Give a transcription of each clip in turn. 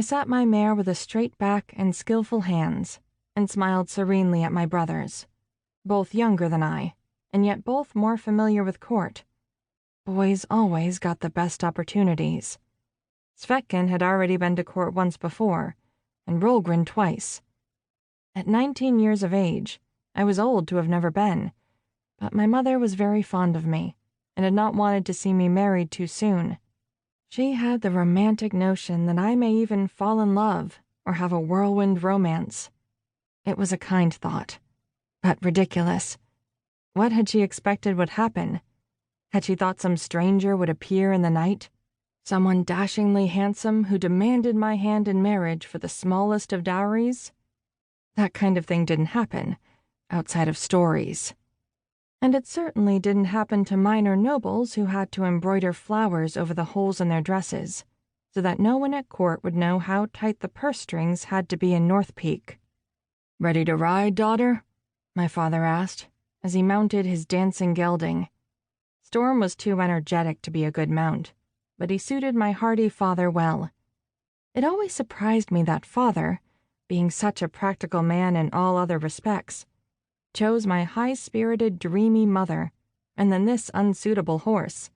I sat my mare with a straight back and skillful hands, and smiled serenely at my brothers, both younger than I, and yet both more familiar with court. Boys always got the best opportunities. Svetkin had already been to court once before, and Rolgren twice. At 19 years of age, I was old to have never been, but my mother was very fond of me, and had not wanted to see me married too soon. She had the romantic notion that I may even fall in love or have a whirlwind romance. It was a kind thought, but ridiculous. What had she expected would happen? Had she thought some stranger would appear in the night? Someone dashingly handsome who demanded my hand in marriage for the smallest of dowries? That kind of thing didn't happen, outside of stories. And it certainly didn't happen to minor nobles who had to embroider flowers over the holes in their dresses, so that no one at court would know how tight the purse strings had to be in North Peak. "Ready to ride, daughter?" my father asked, as he mounted his dancing gelding. Storm was too energetic to be a good mount, but he suited my hardy father well. It always surprised me that father, being such a practical man in all other respects, chose my high-spirited, dreamy mother, and then this unsuitable horse.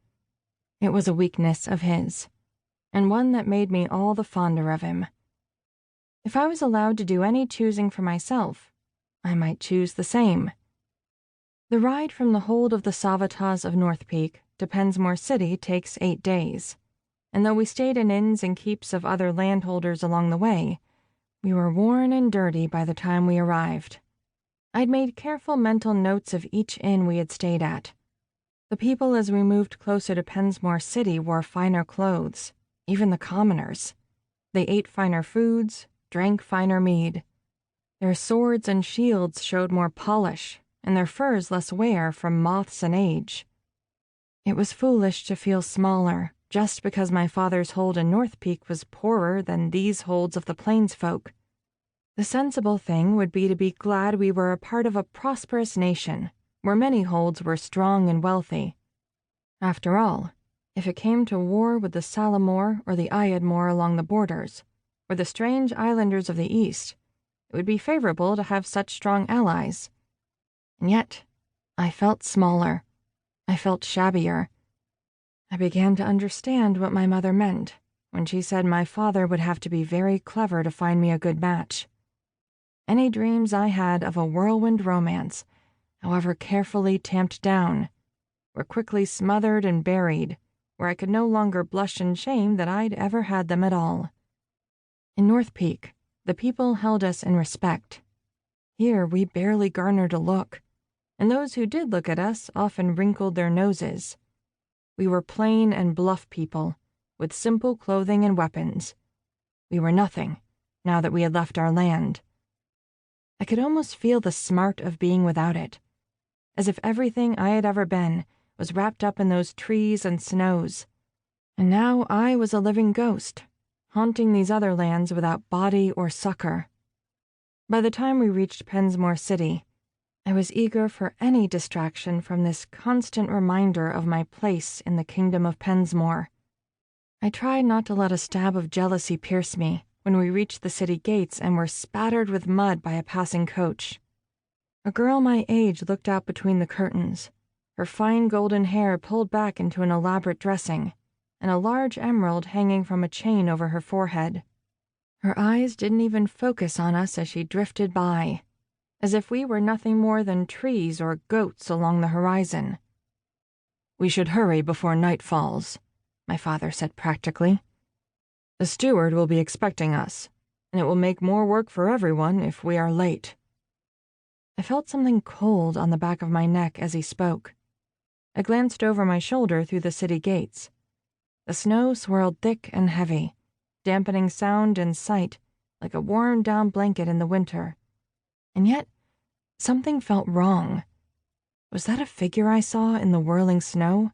It was a weakness of his, and one that made me all the fonder of him. If I was allowed to do any choosing for myself, I might choose the same. The ride from the hold of the Savatas of North Peak to Pensmore City takes 8 days, and though we stayed in inns and keeps of other landholders along the way, we were worn and dirty by the time we arrived. I'd made careful mental notes of each inn we had stayed at. The people as we moved closer to Pensmore City wore finer clothes, even the commoners. They ate finer foods, drank finer mead. Their swords and shields showed more polish, and their furs less wear from moths and age. It was foolish to feel smaller just because my father's hold in North Peak was poorer than these holds of the plains folk. The sensible thing would be to be glad we were a part of a prosperous nation, where many holds were strong and wealthy. After all, if it came to war with the Salamore or the Iadmore along the borders, or the strange islanders of the east, it would be favorable to have such strong allies. And yet, I felt smaller. I felt shabbier. I began to understand what my mother meant when she said my father would have to be very clever to find me a good match. Any dreams I had of a whirlwind romance, however carefully tamped down, were quickly smothered and buried, where I could no longer blush in shame that I'd ever had them at all. In North Peak, the people held us in respect. Here we barely garnered a look, and those who did look at us often wrinkled their noses. We were plain and bluff people, with simple clothing and weapons. We were nothing, now that we had left our land. I could almost feel the smart of being without it, as if everything I had ever been was wrapped up in those trees and snows, and now I was a living ghost, haunting these other lands without body or succor. By the time we reached Pensmore City, I was eager for any distraction from this constant reminder of my place in the kingdom of Pensmore. I tried not to let a stab of jealousy pierce me when we reached the city gates and were spattered with mud by a passing coach. A girl my age looked out between the curtains, her fine golden hair pulled back into an elaborate dressing, and a large emerald hanging from a chain over her forehead. Her eyes didn't even focus on us as she drifted by, as if we were nothing more than trees or goats along the horizon. "We should hurry before night falls," my father said practically. "The steward will be expecting us, and it will make more work for everyone if we are late." I felt something cold on the back of my neck as he spoke. I glanced over my shoulder through the city gates. The snow swirled thick and heavy, dampening sound and sight like a warm-down blanket in the winter. And yet, something felt wrong. Was that a figure I saw in the whirling snow?